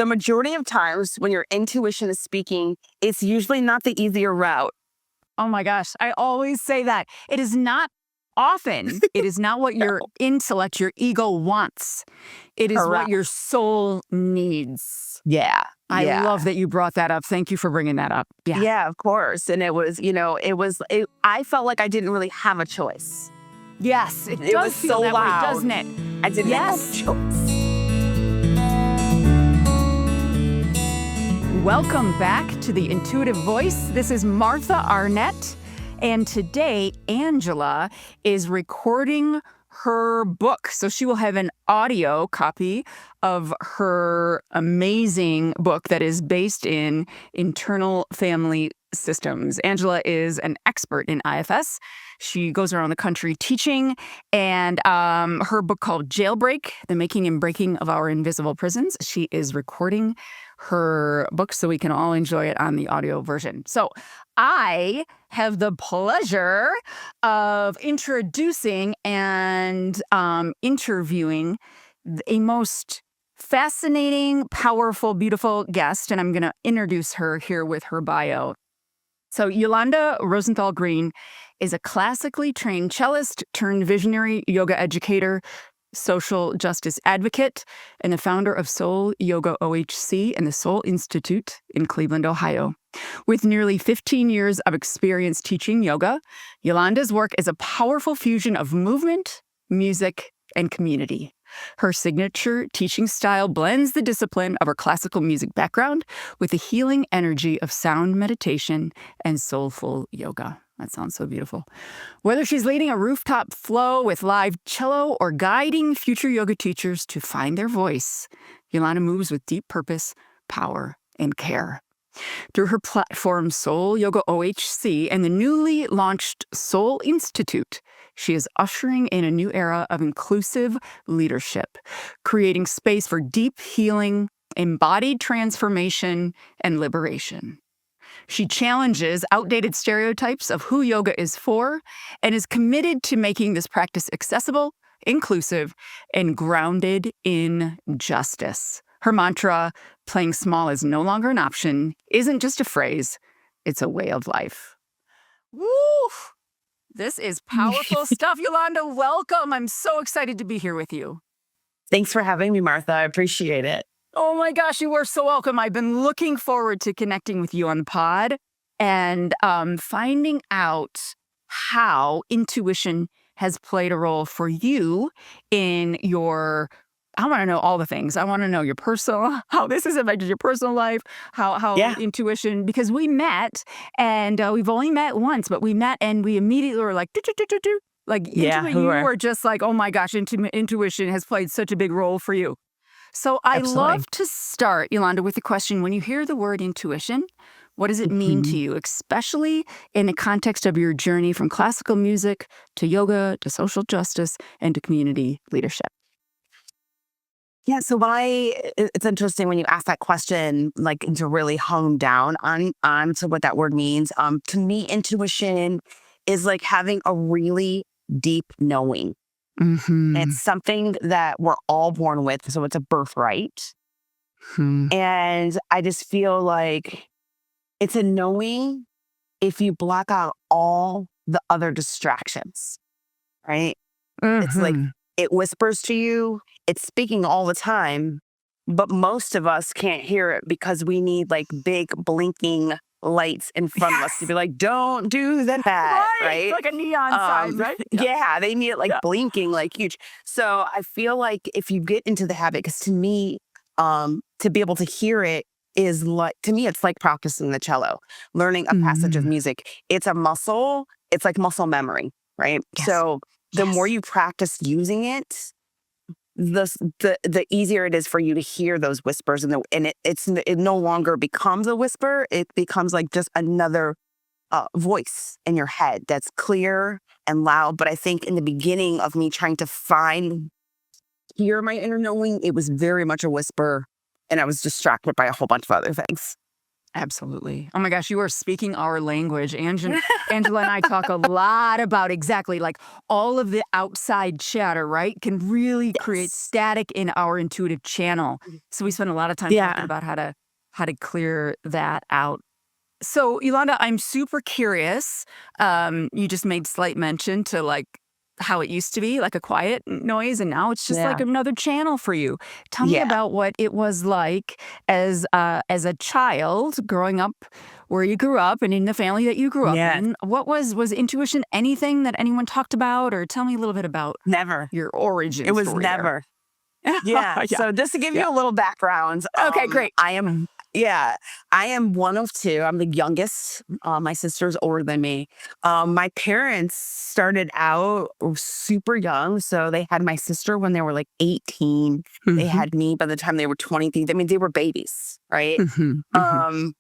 the majority of times when your intuition is speaking, it's usually not the easier route. Oh my gosh, I always say that. It is not often, it is not what your intellect, your ego wants. It is what Correct. your soul needs. Yeah. I yeah. love that you brought that up. Thank you for bringing that up. Yeah. Yeah, of course. And it was, I felt like I didn't really have a choice. Yes, it It does was feel so that way, loud. doesn't it? I didn't have a Yes. choice. Welcome back to The Intuitive Voice. This is Martha Arnett, and today Angela is recording her book. So she will have an audio copy of her amazing book that is based in internal family systems. Angela is an expert in IFS. She goes around the country teaching, and her book called Jailbreak, The Making and Breaking of Our Invisible Prisons, she is recording her book so we can all enjoy it on the audio version. So I have the pleasure of introducing and interviewing a most fascinating, powerful, beautiful guest, and I'm going to introduce her here with her bio. So Ylonda Rosenthal-Greene is a classically trained cellist turned visionary yoga educator, social justice advocate, and the founder of Soul Yoga OHC and the Soul Institute in Cleveland, Ohio. With nearly 15 years of experience teaching yoga, Ylonda's work is a powerful fusion of movement, music, and community. Her signature teaching style blends the discipline of her classical music background with the healing energy of sound meditation and soulful yoga. That sounds so beautiful. Whether she's leading a rooftop flow with live cello or guiding future yoga teachers to find their voice, Ylonda moves with deep purpose, power, and care. Through her platform Soul Yoga OHC and the newly launched Soul Institute, she is ushering in a new era of inclusive leadership, creating space for deep healing, embodied transformation, and liberation. She challenges outdated stereotypes of who yoga is for and is committed to making this practice accessible, inclusive, and grounded in justice. Her mantra, playing small is no longer an option, isn't just a phrase, it's a way of life. Woo! This is powerful stuff. Ylonda, welcome. I'm so excited to be here with you. Thanks for having me, Martha. I appreciate it. Oh my gosh, you are so welcome. I've been looking forward to connecting with you on the pod and finding out how intuition has played a role for you in your, I want to know all the things. I want to know your personal, how this has affected your personal life, how intuition, because we met and we've only met once, but we met and we immediately were like, like you were just like, oh my gosh, intuition has played such a big role for you. So I love to start, Ylonda, with the question, when you hear the word intuition, what does it mean to you, especially in the context of your journey from classical music to yoga, to social justice, and to community leadership? Yeah, so it's interesting when you ask that question, like to really hone down on to what that word means. To me, intuition is like having a really deep knowing. Mm-hmm. It's something that we're all born with, so it's a birthright. And I just feel like it's a knowing if you block out all the other distractions, right? It's like it whispers to you, it's speaking all the time, but most of us can't hear it because we need like big blinking lights in front of us to be like, don't do that, right? Like a neon sign, right? Yeah, they need it like blinking, like huge. So I feel like if you get into the habit, because to me, to be able to hear it is like, to me, it's like practicing the cello, learning a passage of music. It's a muscle. It's like muscle memory, right? Yes. So the more you practice using it, the easier it is for you to hear those whispers, and it no longer becomes a whisper. It becomes like just another voice in your head that's clear and loud. But I think in the beginning of me trying to hear my inner knowing, it was very much a whisper, and I was distracted by a whole bunch of other things. Absolutely. Oh my gosh, you are speaking our language. Angela and I talk a lot about exactly like all of the outside chatter, right? Can really create Yes. static in our intuitive channel. So we spend a lot of time talking Yeah. about how to clear that out. So, Ylonda, I'm super curious. You just made slight mention to like how it used to be, like a quiet noise, and now it's just like Yeah. another channel for you. Tell me Yeah. about what it was like as a child growing up where you grew up and in the family that you grew up Yes. in. What was intuition anything that anyone talked about, or tell me a little bit about Never. your It origin was story there? never. Yeah. Yeah, So just to give yeah. you a little background, Okay, great. yeah, I am one of two. I'm the youngest. My sister's older than me. My parents started out super young. So they had my sister when they were like 18. They Hmm. had me by the time they were 20. I mean, they were babies, right? Hmm. Hmm. Um,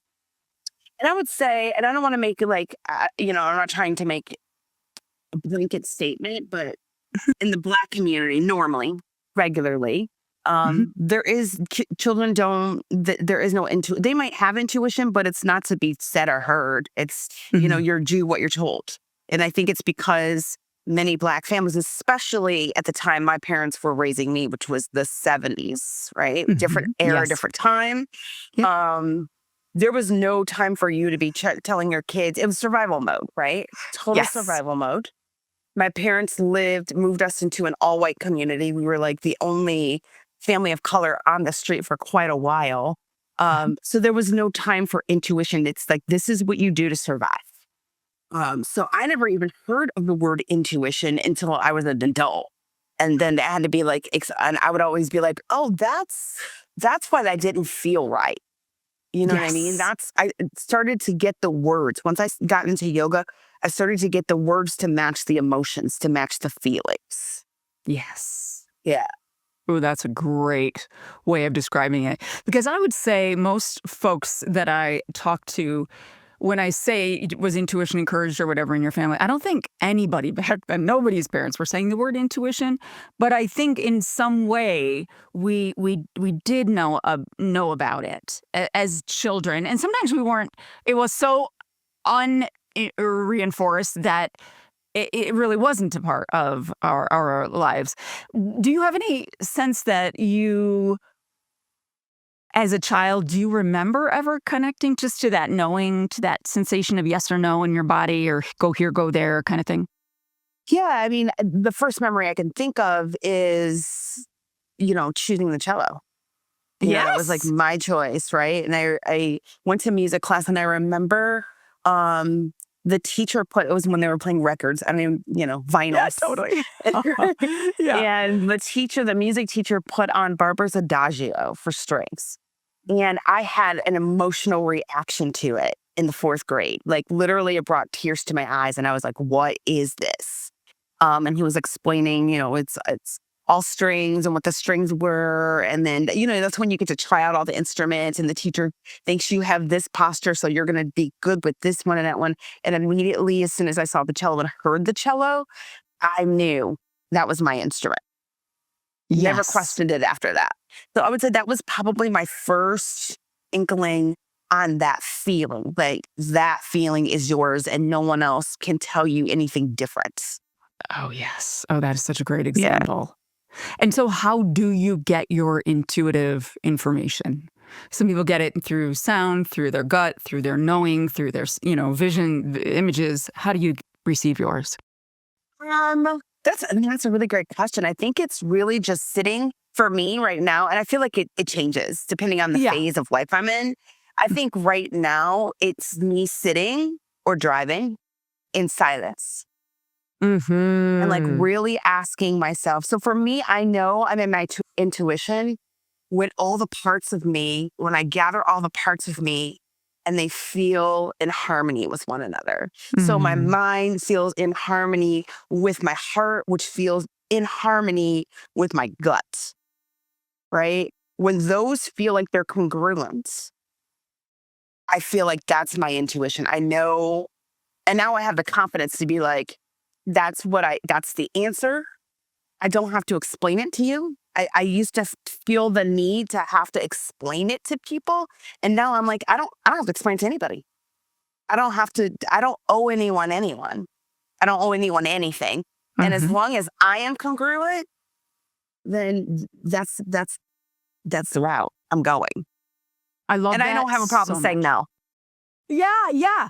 and I would say, and I don't want to make it like, I'm not trying to make a blanket statement, but in the Black community, normally, regularly, Hmm. there is children don't. There is no They might have intuition, but it's not to be said or heard. It's Hmm. you're due what you're told, and I think it's because many Black families, especially at the time my parents were raising me, which was the 70s, right? Different Hmm. era, Yes. different time. Yep. Um, there was no time for you to be telling your kids. It was survival mode, right? Total Yes. survival mode. My parents moved us into an all white community. We were like the only family of color on the street for quite a while. Mhm. So there was no time for intuition. It's like, this is what you do to survive. So I never even heard of the word intuition until I was an adult. And then it had to be like, and I would always be like, oh, that's why that didn't feel right. You know what I mean? Yes. I started to get the words. Once I got into yoga, I started to get the words to match the emotions, to match the feelings. Yes. Yeah. Oh, that's a great way of describing it. Because I would say most folks that I talk to, when I say was intuition encouraged or whatever in your family, I don't think anybody back then, nobody's parents were saying the word intuition. But I think in some way we did know about it as children, and sometimes we weren't. It was so unreinforced that it really wasn't a part of our lives. Do you have any sense that you, as a child, do you remember ever connecting just to that knowing, to that sensation of yes or no in your body or go here, go there kind of thing? Yeah. I mean, the first memory I can think of is, choosing the cello. That was like Yes. my choice, right? And I went to music class and I remember um the teacher it was when they were playing records. I mean, Yeah, vinyls. totally. Yeah. And the music teacher put on Barber's Adagio for strings. And I had an emotional reaction to it in the fourth grade. Like literally it brought tears to my eyes and I was like, what is this? And he was explaining, it's all strings and what the strings were. And then, that's when you get to try out all the instruments and the teacher thinks you have this posture. So you're going to be good with this one and that one. And immediately, as soon as I saw the cello and heard the cello, I knew that was my instrument. Never Yes. questioned it after that. So I would say that was probably my first inkling on that feeling. Like that feeling is yours and no one else can tell you anything different. Oh, yes. Oh, that is such a great Yeah. example. And so, how do you get your intuitive information? Some people get it through sound, through their gut, through their knowing, through their vision, images. How do you receive yours? That's a really great question. I think it's really just sitting for me right now. And I feel like it changes depending on the Yeah. phase of life I'm in. I think right now it's me sitting or driving in silence and like Hmm. really asking myself. So for me, I know I'm in my intuition when all the parts of me, when I gather all the parts of me and they feel in harmony with one another. So my Hmm. mind feels in harmony with my heart, which feels in harmony with my gut, right? When those feel like they're congruent, I feel like that's my intuition. I know, and now I have the confidence to be like, that's the answer. I don't have to explain it to you. I used to feel the need to have to explain it to people. And now I'm like, I don't have to explain it to anybody. I don't owe anyone. I don't owe anyone anything. And as long as I am congruent, then that's the route I'm going. I love and that. I don't have a problem so saying much. no. Yeah.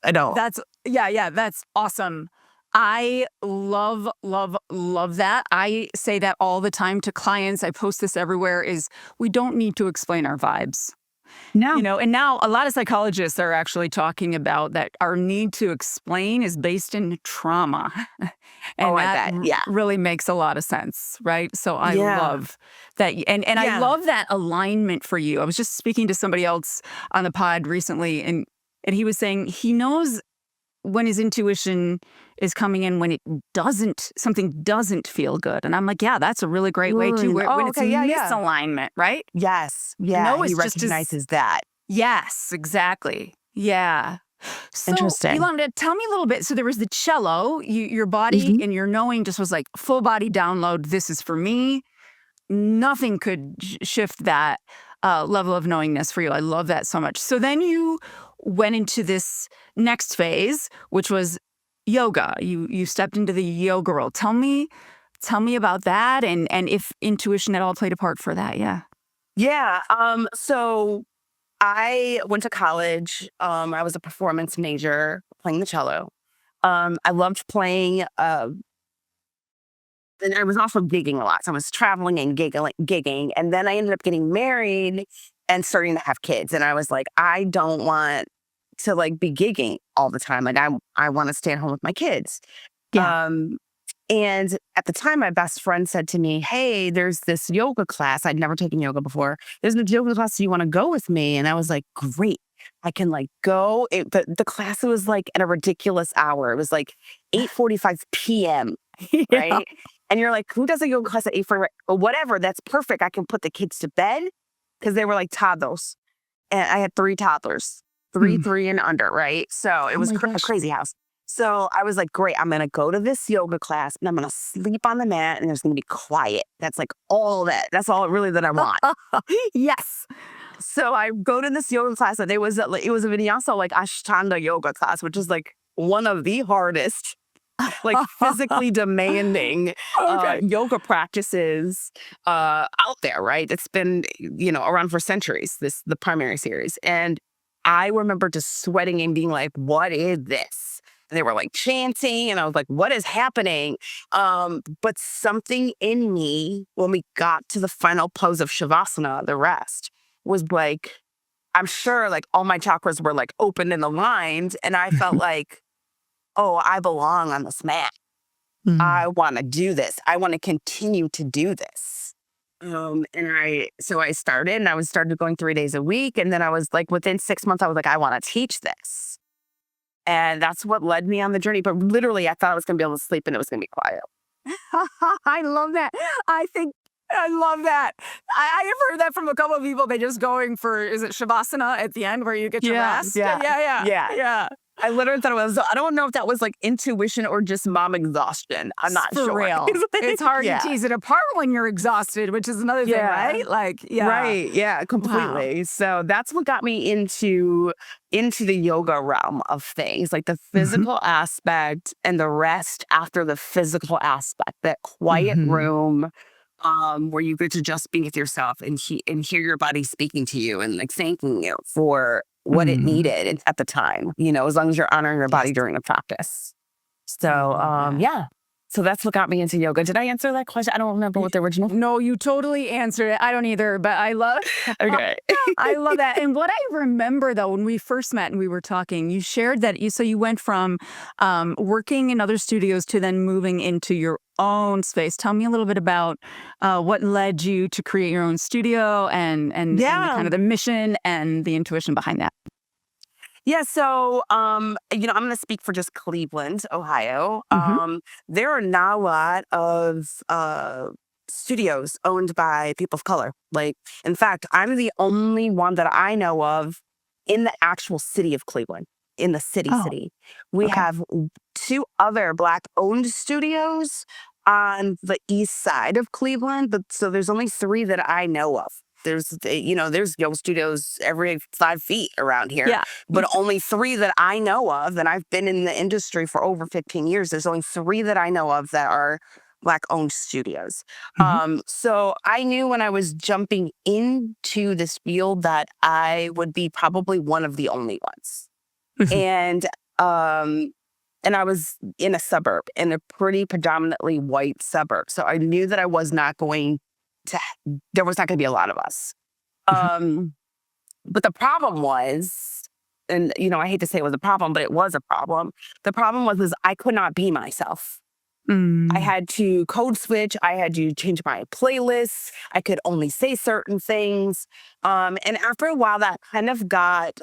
I don't. That's awesome. I love that. I say that all the time to clients. I post this everywhere is we don't need to explain our vibes. No. You know, and now a lot of psychologists are actually talking about that our need to explain is based in trauma. And I bet. Yeah. really makes a lot of sense, right? So I love that. And I love that alignment for you. I was just speaking to somebody else on the pod recently, and he was saying he knows when his intuition is coming in when something doesn't feel good. And I'm like, yeah, that's a really great way too, when it's misalignment, right? Yes. Yeah. He recognizes that. Yes, exactly. Yeah. So, Interesting. Ylonda, tell me a little bit. So there was the cello, your body and your knowing just was like full body download. This is for me. Nothing could shift that level of knowingness for you. I love that so much. So then you went into this next phase, which was yoga. You stepped into the yoga world. Tell me about that and if intuition at all played a part for that. Yeah. Yeah. So I went to college. I was a performance major playing the cello. I loved playing. And I was also gigging a lot. So I was traveling and gigging. And then I ended up getting married and starting to have kids. And I was like, I don't want to like be gigging all the time. Like I want to stay at home with my kids. Yeah. And at the time, my best friend said to me, hey, there's this yoga class. I'd never taken yoga before. There's this yoga class. Do you want to go with me? And I was like, great. I can like go. The class was like at a ridiculous hour. It was like 8:45 p.m. Right? And you're like, who does a yoga class at 8:45? Or whatever. That's perfect. I can put the kids to bed because they were like toddlers. And I had 3 toddlers, 3 and under, right? So it was a crazy house. So I was like, great, I'm going to go to this yoga class and I'm going to sleep on the mat and there's going to be quiet. That's like all that. That's all really that I want. Yes. So I go to this yoga class and it was a vinyasa, like Ashtanga yoga class, which is like one of the hardest, like physically demanding yoga practices out there, right? It's been, around for centuries, the primary series. And I remember just sweating and being like, what is this? And they were like chanting and I was like, what is happening? But something in me, when we got to the final pose of Shavasana, the rest, was like, I'm sure like all my chakras were like open and aligned. And I felt like, oh, I belong on this mat. I want to do this. I want to continue to do this. So I started and I started going 3 days a week. And then I was like, within 6 months, I was like, I want to teach this. And that's what led me on the journey. But literally, I thought I was going to be able to sleep and it was going to be quiet. I love that. I love that. I have heard that from a couple of people. They just going for, is it Shavasana at the end where you get your rest? Yeah. I literally thought it was, I don't know if that was like intuition or just mom exhaustion. I'm not sure. For real. It's hard to tease it apart when you're exhausted, which is another thing, right? Like, Right. Yeah, completely. Wow. So that's what got me into the yoga realm of things, like the physical aspect and the rest after the physical aspect, that quiet room where you get to just be with yourself and hear your body speaking to you and like thanking you for what it needed at the time, as long as you're honoring your body during the practice. So, So that's what got me into yoga. Did I answer that question? I don't remember what the original. No, you totally answered it. I don't either, but I love. Okay. I love that. And what I remember though, when we first met and we were talking, you shared that you went from working in other studios to then moving into your own space. Tell me a little bit about what led you to create your own studio and the kind of the mission and the intuition behind that. Yeah, so, I'm going to speak for just Cleveland, Ohio. There are not a lot of studios owned by people of color. Like, in fact, I'm the only one that I know of in the actual city of Cleveland, in the city. We have 2 other Black-owned studios, on the east side of Cleveland, but so there's only 3 that I know of. There's yoga studios every 5 feet around here, Yeah. but only 3 that I know of, and I've been in the industry for over 15 years. There's only 3 that I know of that are Black-owned studios. So I knew when I was jumping into this field that I would be probably one of the only ones. And and I was in a suburb, in a pretty predominantly white suburb. So I knew that I was not going to, there was not going to be a lot of us. But the problem was, and I hate to say it was a problem, but it was a problem. The problem was I could not be myself. I had to code switch. I had to change my playlists. I could only say certain things. And after a while, that kind of got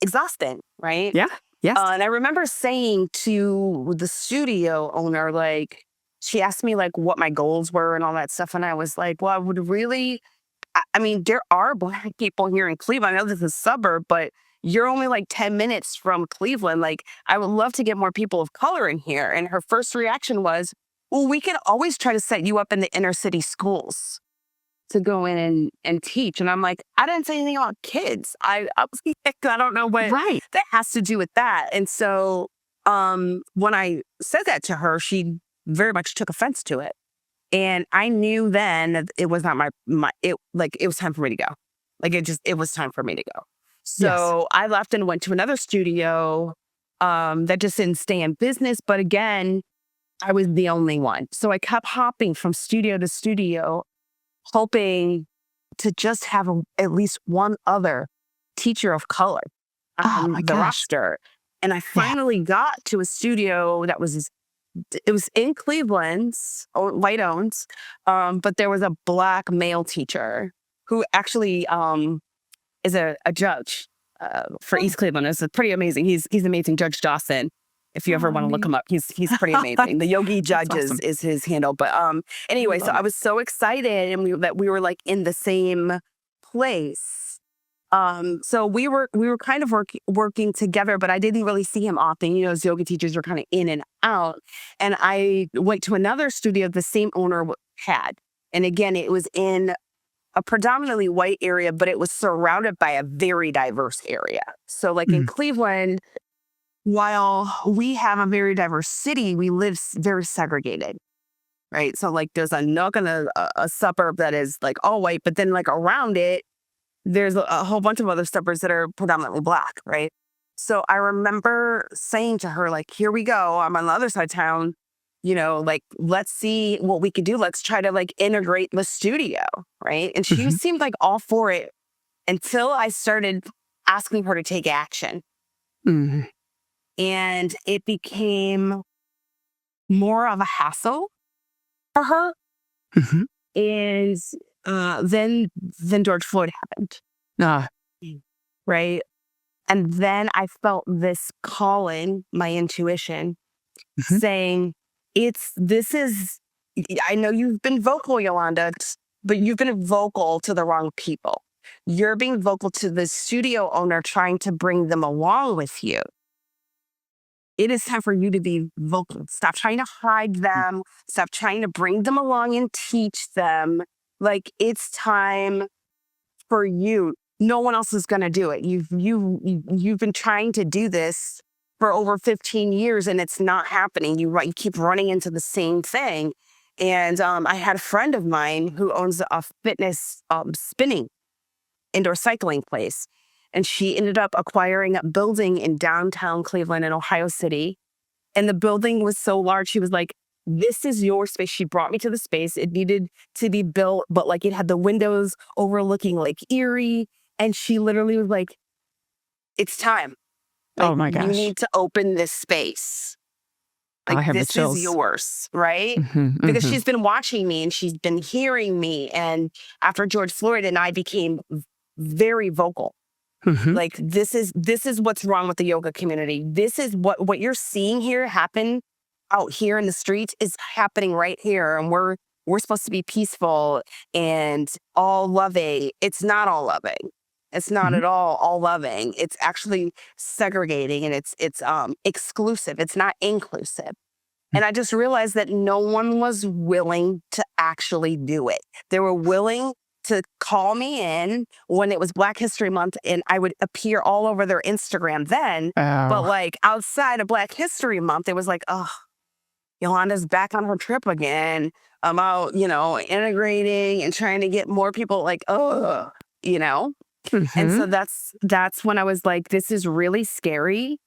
exhausting, right? Yeah. Yes. And I remember saying to the studio owner, like, she asked me like what my goals were and all that stuff. And I was like, well, I would really, I mean, there are Black people here in Cleveland. I know this is a suburb, but you're only like 10 minutes from Cleveland. Like, I would love to get more people of color in here. And her first reaction was, well, we can always try to set you up in the inner city schools to go in and teach. And I'm like, I didn't say anything about kids. I was like, I don't know what that has to do with that. And so when I said that to her, she very much took offense to it. And I knew then that it was not it was time for me to go. Like it was time for me to go. So I left and went to another studio that just didn't stay in business. But again, I was the only one. So I kept hopping from studio to studio, hoping to just have at least one other teacher of color on the roster. And I finally got to a studio that was in Cleveland, white owned, but there was a Black male teacher who actually is a judge for East Cleveland. It's pretty amazing. He's amazing, Judge Dawson. If you ever want to look him up, he's pretty amazing. The Yogi Judge is his handle. But anyway, so I was so excited and that we were like in the same place. So we were kind of working together, but I didn't really see him often. As yoga teachers are kind of in and out. And I went to another studio the same owner had. And again, it was in a predominantly white area, but it was surrounded by a very diverse area. So like in Cleveland, while we have a very diverse city, we live very segregated, right? So like there's a nook and a suburb that is like all white, but then like around it, there's a whole bunch of other suburbs that are predominantly Black, right? So I remember saying to her, like, here we go. I'm on the other side of town, like, let's see what we could do. Let's try to like integrate the studio, right? And she seemed like all for it until I started asking her to take action. And it became more of a hassle for her. And then George Floyd happened. Right. And then I felt this calling, my intuition, saying, I know you've been vocal, Ylonda, but you've been vocal to the wrong people. You're being vocal to the studio owner, trying to bring them along with you. It is time for you to be vocal. Stop trying to hide them. Stop trying to bring them along and teach them. Like, it's time for you. No one else is going to do it. You've been trying to do this for over 15 years and it's not happening. You keep running into the same thing. And I had a friend of mine who owns a fitness spinning indoor cycling place. And she ended up acquiring a building in downtown Cleveland in Ohio City. And the building was so large, she was like, this is your space. She brought me to the space. It needed to be built, but like it had the windows overlooking Lake Erie. And she literally was like, it's time. Like, oh my gosh. You need to open this space. Like, I have this the chills. is yours, right? Because she's been watching me and she's been hearing me. And after George Floyd and I became very vocal. Like, this is what's wrong with the yoga community. This is what you're seeing here happen out here in the streets is happening right here. And we're supposed to be peaceful and all loving. It's not all loving. It's not at all loving. It's actually segregating and it's exclusive. It's not inclusive. And I just realized that no one was willing to actually do it. They were willing to call me in when it was Black History Month, and I would appear all over their Instagram then. But like outside of Black History Month, it was like, oh, Ylonda's back on her trip again about, integrating and trying to get more people like, oh, And so that's when I was like, this is really scary,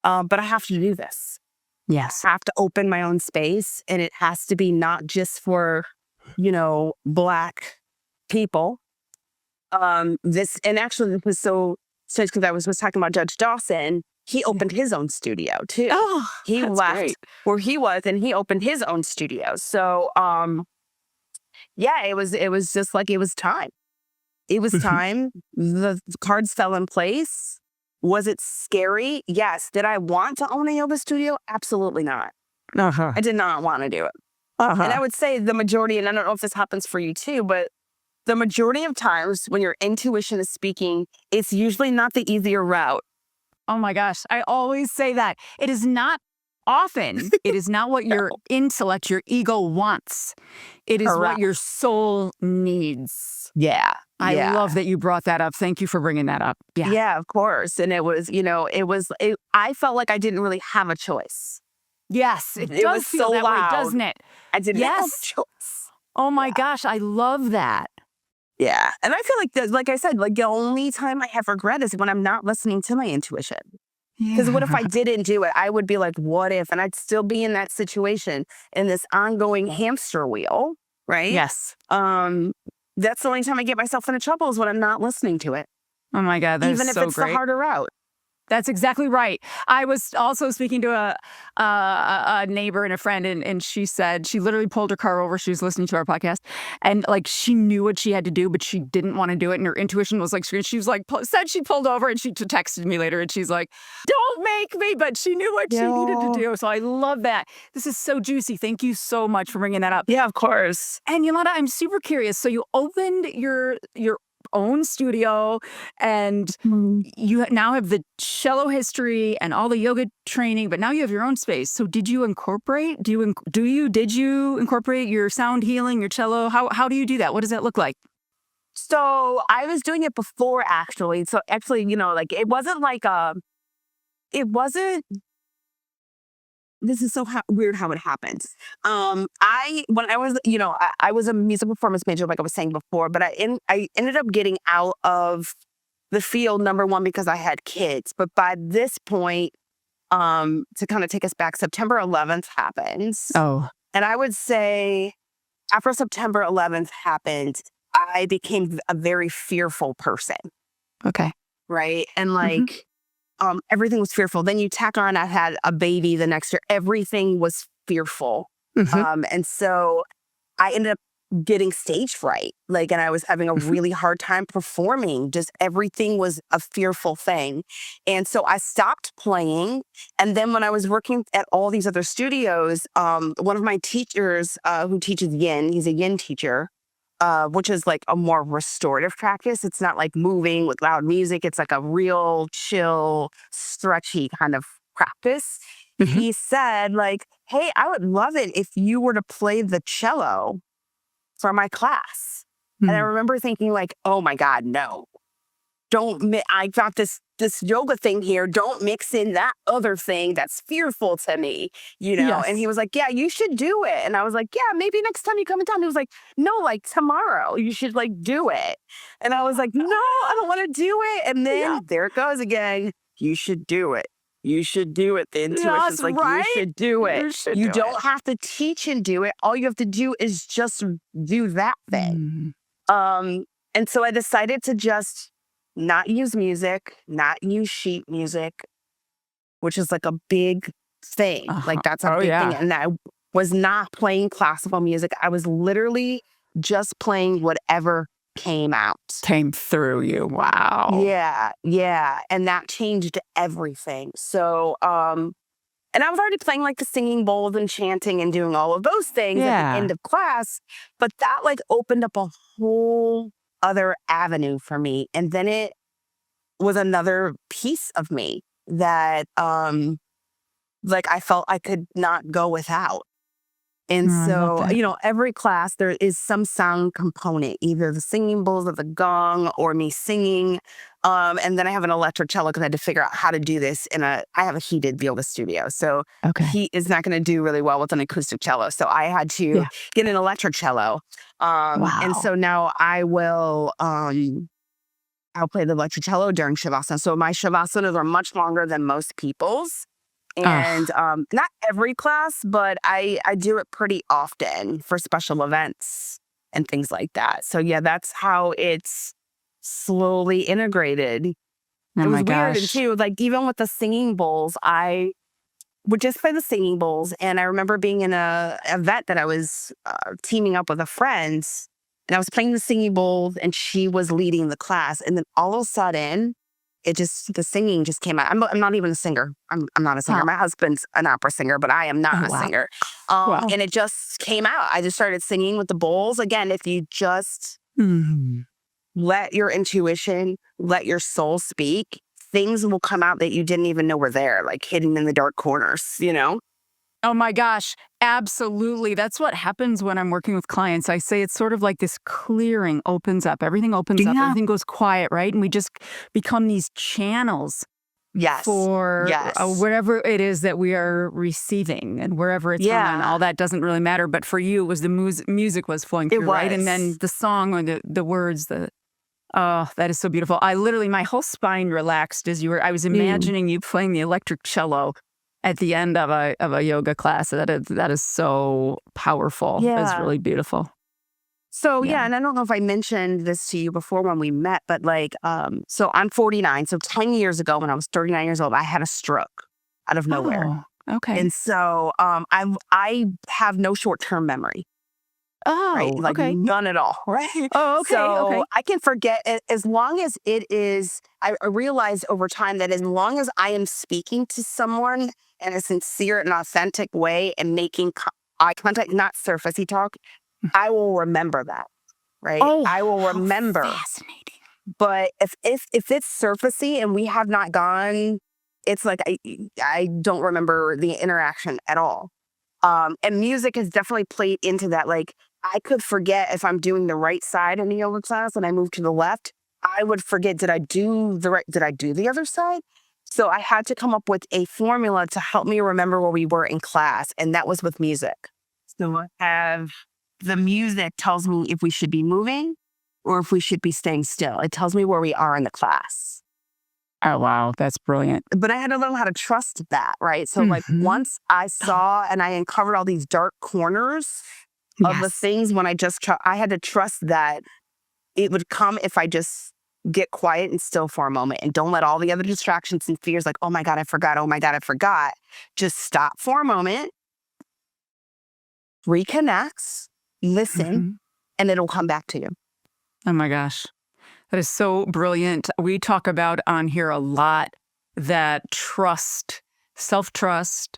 but I have to do this. Yes. I have to open my own space, and it has to be not just for, Black people. This was so strange because I was talking about Judge Dawson. He opened his own studio too. Oh, he that's left great. where he was, and he opened his own studio. So, yeah, it was just like it was time. It was time. The cards fell in place. Was it scary? Yes. Did I want to own a yoga studio? Absolutely not. I did not want to do it. And I would say the majority, and I don't know if this happens for you too, but the majority of times when your intuition is speaking, it's usually not the easier route. Oh my gosh. I always say that. It is not often. It is not what your intellect, your ego wants. It is what Correct. your soul needs. Yeah. I love that you brought that up. Thank you for bringing that up. Yeah. Yeah, of course. And it was, I felt like I didn't really have a choice. Yes. It It does was feel so that way, loud. doesn't it? I didn't have a Yes. choice. Oh my gosh. I love that. Yeah. And I feel like I said, like the only time I have regret is when I'm not listening to my intuition. Because what if I didn't do it? I would be like, what if? And I'd still be in that situation, in this ongoing hamster wheel, right? Yes. That's the only time I get myself into trouble is when I'm not listening to it. Oh my God. That's Even if so it's great. the harder route. That's exactly right. I was also speaking to a neighbor and a friend, and she said she literally pulled her car over. She was listening to our podcast, and like she knew what she had to do, but she didn't want to do it. And her intuition was like, she was like, said she pulled over, and she texted me later, and she's like, "Don't make me," but she knew what she needed to do. So I love that. This is so juicy. Thank you so much for bringing that up. Yeah, of course. And Ylonda, I'm super curious. So you opened your own studio, and you now have the cello history and all the yoga training, but now you have your own space. So did you incorporate? Did you incorporate your sound healing, your cello? How do you do that? What does that look like? So I was doing it before, actually. So actually, like it wasn't like it wasn't. This is so weird how it happens. When I was, I was a music performance major, like I was saying before, but I ended up getting out of the field, number one, because I had kids. But by this point, to kind of take us back, September 11th happens. Oh. And I would say after September 11th happened, I became a very fearful person. Okay. Right. And like, everything was fearful. Then you tack on, I had a baby the next year. Everything was fearful. And so I ended up getting stage fright. And I was having a really hard time performing. Just everything was a fearful thing. And so I stopped playing. And then when I was working at all these other studios, one of my teachers who teaches yin, he's a yin teacher, which is like a more restorative practice. It's not like moving with loud music. It's like a real chill, stretchy kind of practice. He said like, hey, I would love it if you were to play the cello for my class. And I remember thinking like, oh my God, no. I got this yoga thing here. Don't mix in that other thing that's fearful to me, Yes. And he was like, yeah, you should do it. And I was like, yeah, maybe next time you come in town. He was like, no, like tomorrow you should like do it. And I was like, no, I don't want to do it. And then there it goes again. You should do it. You should do it. The intuition's like, you should do it. You don't have to teach and do it. All you have to do is just do that thing. And so I decided to just not use music, not use sheet music, which is like a big thing. Like that's a big thing. And I was not playing classical music. I was literally just playing whatever came out. Came through you. Wow. Yeah. And that changed everything. So, and I was already playing like the singing bowls and chanting and doing all of those things at the end of class. But that like opened up a whole other avenue for me. And then it was another piece of me that like I felt I could not go without. And I love so, that. every class there is some sound component, either the singing bowls or the gong or me singing. And then I have an electric cello because I had to figure out how to do this I have a heated yoga studio. So Okay. heat is not going to do really well with an acoustic cello. So I had to Yeah. get an electric cello. And Wow. so now I'll play the electric cello during Shavasana. So my Shavasanas are much longer than most people's. And not every class, but I do it pretty often for special events and things like that. So yeah, that's how it's slowly integrated. Oh It was my weird. And gosh. too, like even with the singing bowls, I would just play the singing bowls. And I remember being in a event that I was teaming up with a friend, and I was playing the singing bowls, and she was leading the class. And then all of a sudden, the singing just came out. I'm not even a singer. I'm not a singer. Huh. My husband's an opera singer, but I am not Oh, a wow. singer. Wow. And it just came out. I just started singing with the bowls. Again, if you just Mhm. let your intuition, let your soul speak, things will come out that you didn't even know were there, like hidden in the dark corners. Oh my gosh, absolutely. That's what happens when I'm working with clients. I say it's sort of like this clearing opens up. Everything opens up. Yeah. Everything goes quiet, right? And we just become these channels Yes. for Yes. whatever it is that we are receiving, and wherever it's from, and all that doesn't really matter. But for you, it was the music was flowing It through, right? And then was. the song or the words, oh, that is so beautiful. My whole spine relaxed as I was imagining you playing the electric cello at the end of a yoga class. That is so powerful. It's Yeah. really beautiful. So Yeah. yeah, and I don't know if I mentioned this to you before when we met, but so I'm 49. So 10 years ago, when I was 39 years old, I had a stroke out of nowhere. Oh, okay. And so I have no short-term memory, right? Oh, Like okay. none at all, right? Oh, okay, So okay. I can forget as long as it is. I realized over time that as long as I am speaking to someone in a sincere and authentic way and making eye contact, not surfacey talk, I will remember that, right? Oh, I will how remember. fascinating. But if it's surfacey and we have not gone, it's like I don't remember the interaction at all. And music has definitely played into that. Like I could forget if I'm doing the right side in the yoga class and I move to the left. I would forget, did I do the other side? So I had to come up with a formula to help me remember where we were in class, and that was with music. So I have the music tells me if we should be moving or if we should be staying still. It tells me where we are in the class. Oh, wow, that's brilliant. But I had to learn how to trust that, right? So like once I saw and I uncovered all these dark corners of the Yes. things, when I had to trust that it would come if I just get quiet and still for a moment and don't let all the other distractions and fears like, oh my God, I forgot. Oh my God, I forgot. Just stop for a moment, reconnect, listen, and it'll come back to you. Oh my gosh. That is so brilliant. We talk about on here a lot that trust, self-trust,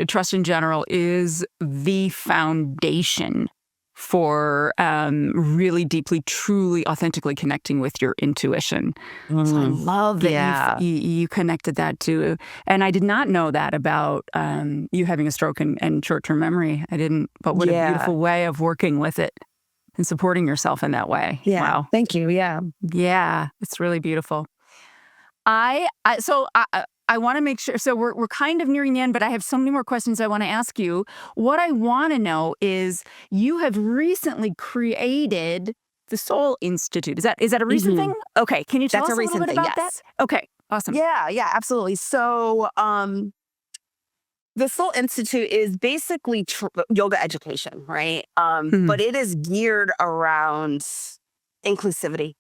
trust in general is the foundation for really deeply, truly, authentically connecting with your intuition. So I love that you connected that to, and I did not know that about you having a stroke and short-term memory. I didn't, but what a beautiful way of working with it and supporting yourself in that way. Yeah. Wow. Thank you. Yeah. Yeah, it's really beautiful. I want to make sure. So we're kind of nearing the end, but I have so many more questions I want to ask you. What I want to know is you have recently created the Soul Institute. Is that a recent thing? Okay, can you tell That's us a a little recent bit thing, about that? yes. Okay, awesome. Yeah, absolutely. So the Soul Institute is basically yoga education, right? But it is geared around inclusivity.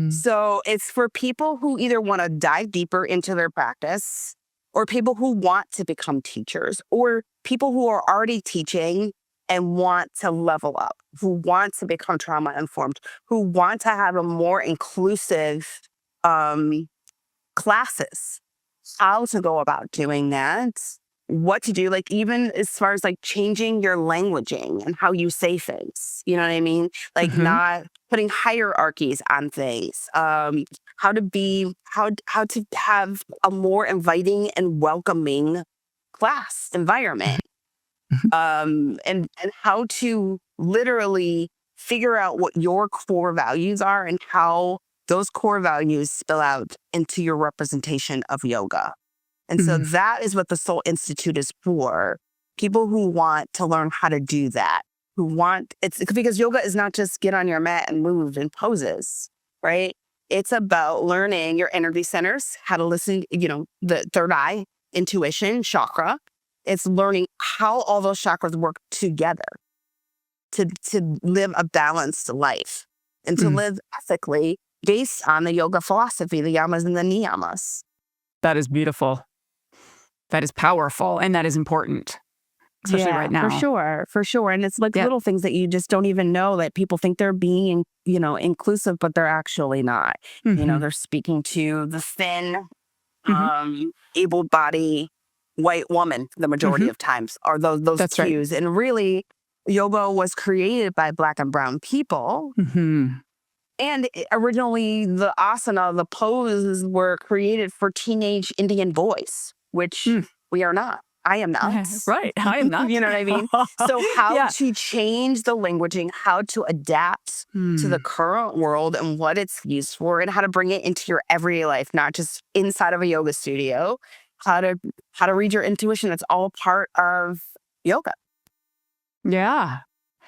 So it's for people who either want to dive deeper into their practice, or people who want to become teachers, or people who are already teaching and want to level up, who want to become trauma informed, who want to have a more inclusive classes, how to go about doing that, what to do, like even as far as like changing your languaging and how you say things. You know what I mean? Like not putting hierarchies on things, how to have a more inviting and welcoming class environment, and how to literally figure out what your core values are and how those core values spill out into your representation of yoga. And so that is what the Soul Institute is for. People who want to learn how to do that, it's because yoga is not just get on your mat and move in poses, right? It's about learning your energy centers, how to listen, the third eye, intuition, chakra. It's learning how all those chakras work together to live a balanced life and to live ethically based on the yoga philosophy, the yamas and the niyamas. That is beautiful. That is powerful, and that is important, especially right now. For sure. And it's like little things that you just don't even know, that people think they're being, inclusive, but they're actually not. They're speaking to the thin, able-bodied white woman the majority of times, are those That's cues. right. And really, yoga was created by Black and brown people. And originally, the asana, the poses were created for teenage Indian boys, which we are not. I am not. Right. I am not. You know what I mean? So how to change the languaging, how to adapt to the current world and what it's used for, and how to bring it into your everyday life, not just inside of a yoga studio, how to read your intuition. That's all part of yoga. Yeah.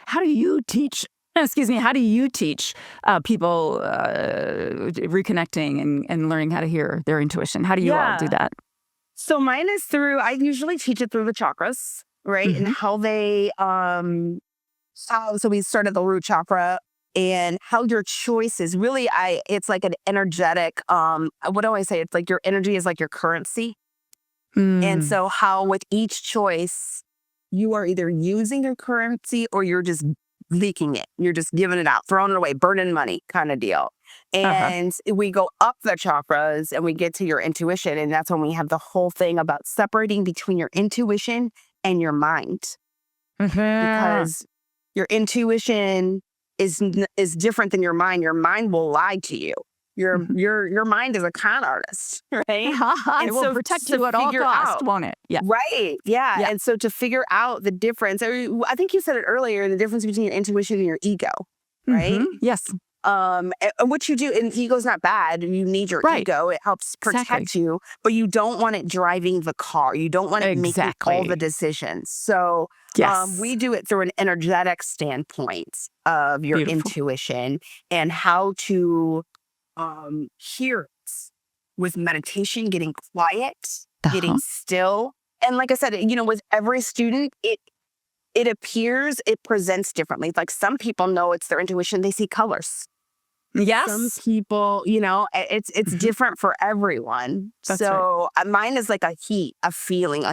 How do you teach people reconnecting and learning how to hear their intuition? How do you all do that? So mine is I usually teach it through the chakras, right? And how they, so we start at the root chakra, and how your choices really, it's like an energetic, what do I say? It's like your energy is like your currency. And so how with each choice, you are either using your currency or you're just leaking it. You're just giving it out, throwing it away, burning money kind of deal. And we go up the chakras and we get to your intuition. And that's when we have the whole thing about separating between your intuition and your mind. Because your intuition is different than your mind. Your mind will lie to you. Your mind is a con artist, right? It will protect you at all costs, won't it? Yeah. Right. Yeah. And so to figure out the difference, I think you said it earlier, the difference between your intuition and your ego, right? Yes. And what you do, and ego's not bad. You need your ego. It helps protect you, but you don't want it driving the car. You don't want it making all the decisions. So we do it through an energetic standpoint of your intuition and how to hear it with meditation, getting quiet, getting still. And like I said, with every student, it appears, it presents differently. Like some people know it's their intuition. They see colors. Yes. Some people, it's different for everyone. So mine is like a heat feeling,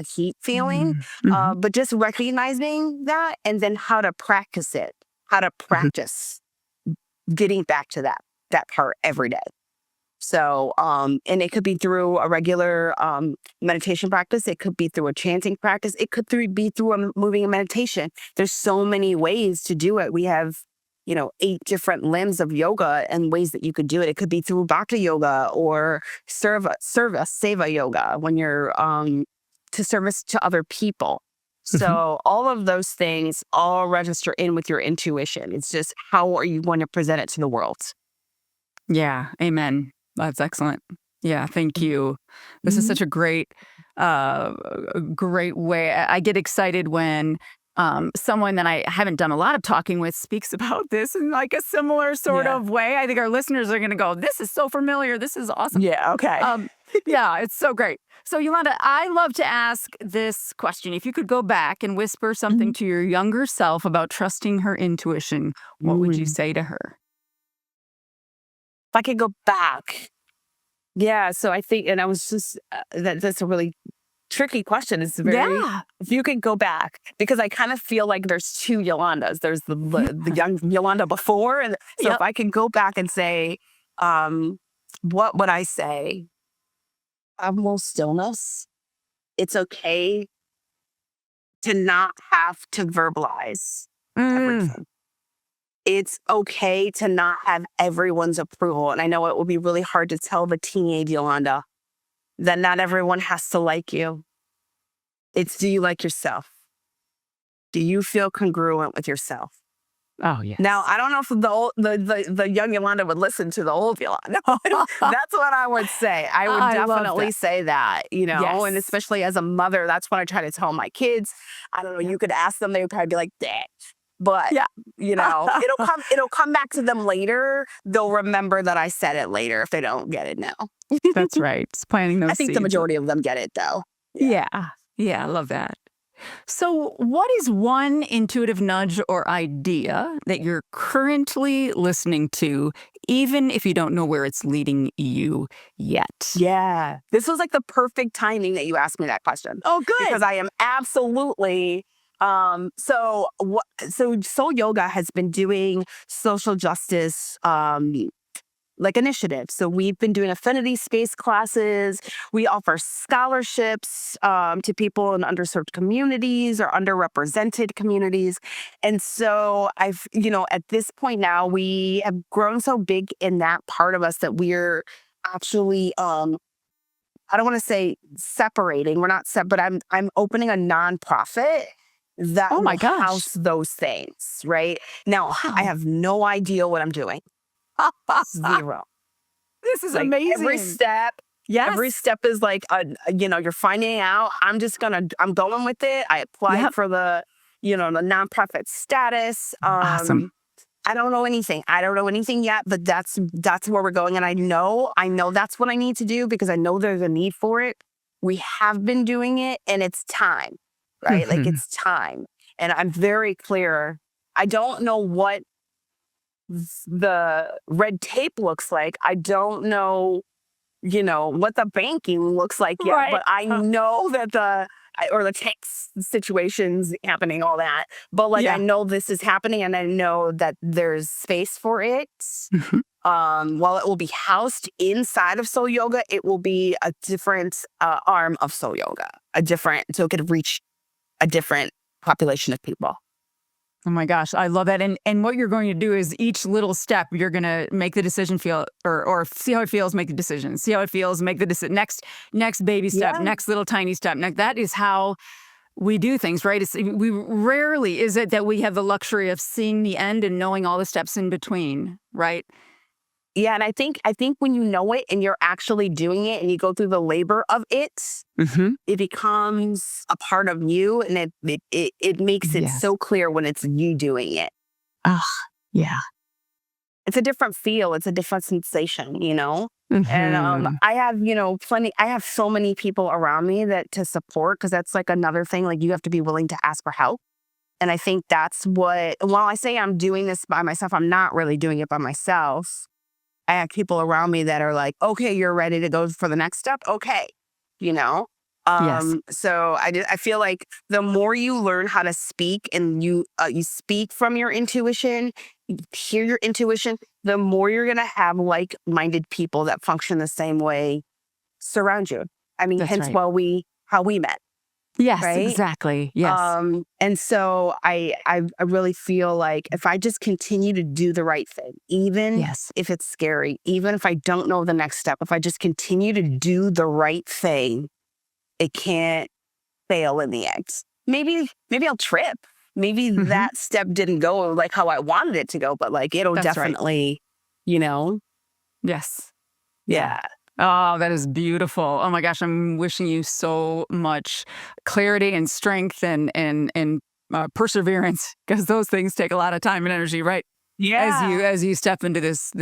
but just recognizing that and then how to practice it, how to practice getting back to that part every day. So, and it could be through a regular meditation practice. It could be through a chanting practice. It could be through a moving and meditation. There's so many ways to do it. We have, 8 different limbs of yoga and ways that you could do it. It could be through bhakti yoga or seva yoga when you're to service to other people. So all of those things all register in with your intuition. It's just how are you going to present it to the world? Yeah. Amen. That's excellent. Yeah. Thank you. This is such a great way. I get excited when someone that I haven't done a lot of talking with speaks about this in like a similar sort of way. I think our listeners are going to go, this is so familiar. This is awesome. Yeah. Okay. Yeah, it's so great. So Ylonda, I love to ask this question. If you could go back and whisper something to your younger self about trusting her intuition, what would you say to her? If I could go back. Yeah. So I think, and I was just, that's a really tricky question. It's very, if you could go back, because I kind of feel like there's 2 Ylondas. There's the young Ylonda before. And so if I could go back and say, what would I say? Have more stillness. It's okay to not have to verbalize everything. it's okay to not have everyone's approval. And I know it will be really hard to tell the teenage Ylonda that not everyone has to like you. It's, do you like yourself? Do you feel congruent with yourself? Oh, yes. Now, I don't know if the young Ylonda would listen to the old Ylonda. That's what I would say. I would I love definitely that. say that, you know, Yes. and especially as a mother, that's what I try to tell my kids. I don't know, you could ask them, they would probably be like, Dad. But, Yeah. you know, it'll come back to them later. They'll remember that I said it later if they don't get it now. That's right. It's planting those I think seeds. the majority of them get it, though. Yeah. Yeah, I love that. So, what is one intuitive nudge or idea that you're currently listening to, even if you don't know where it's leading you yet? Yeah. This was like the perfect timing that you asked me that question. Oh, good. Because I am absolutely so Soul Yoga has been doing social justice like initiatives. So we've been doing affinity space classes. We offer scholarships to people in underserved communities or underrepresented communities. And so at this point now, we have grown so big in that part of us that we're actually, I don't want to say separating. We're not but I'm opening a nonprofit that Oh my will gosh. house those things. Right now, I have no idea what I'm doing. Zero. This is Like, amazing. Every step is like, you're finding out. I'm going with it. I applied for the nonprofit status. Awesome. I don't know anything. I don't know anything yet, but that's where we're going. And I know that's what I need to do because I know there's a need for it. We have been doing it and it's time, right? Like it's time. And I'm very clear. I don't know what the red tape looks like. I don't know, what the banking looks like yet, Right. but I know that the tax situations happening, all that. But I know this is happening and I know that there's space for it. While it will be housed inside of Soul Yoga, it will be a different arm of Soul Yoga, so it could reach a different population of people. Oh my gosh, I love that. And what you're going to do is each little step, you're going to make the decision feel or see how it feels, make the decision. See how it feels, make the decision. Next baby step, next little tiny step. That is how we do things, right? We rarely is it that we have the luxury of seeing the end and knowing all the steps in between, right? Yeah, and I think when you know it and you're actually doing it and you go through the labor of it, it becomes a part of you, and it makes it so clear when it's you doing it. Yeah. It's a different feel. It's a different sensation, And I have, I have so many people around me to support, because that's like another thing. Like, you have to be willing to ask for help. And I think that's while I say I'm doing this by myself, I'm not really doing it by myself. I have people around me that are like, okay, you're ready to go for the next step. Okay. So I feel like the more you learn how to speak and you speak from your intuition, you hear your intuition, the more you're going to have like-minded people that function the same way surround you. I mean, hence how we met. Yes, right? Exactly. Yes. And so I really feel like if I just continue to do the right thing, even if it's scary, even if I don't know the next step, if I just continue to do the right thing, it can't fail in the end. Maybe I'll trip. Maybe that step didn't go like how I wanted it to go, but it'll definitely, Yes. Yeah. Oh, that is beautiful. Oh my gosh, I'm wishing you so much clarity and strength and perseverance, because those things take a lot of time and energy, right? Yeah. As you step into this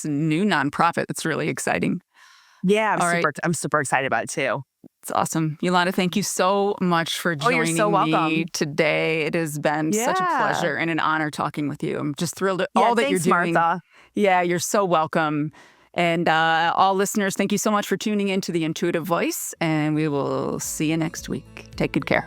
new nonprofit, that's really exciting. Yeah, I'm super excited about it too. It's awesome. Ylonda, thank you so much for joining you're so welcome. me today. It has been such a pleasure and an honor talking with you. I'm just thrilled at all that you're doing. Martha. Yeah, you're so welcome. And all listeners, thank you so much for tuning in to The Intuitive Voice, and we will see you next week. Take good care.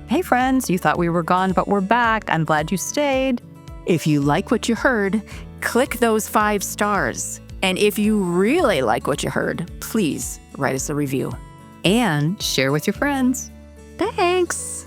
Hey friends, you thought we were gone, but we're back. I'm glad you stayed. If you like what you heard, click those 5 stars. And if you really like what you heard, please write us a review. And share with your friends. Thanks.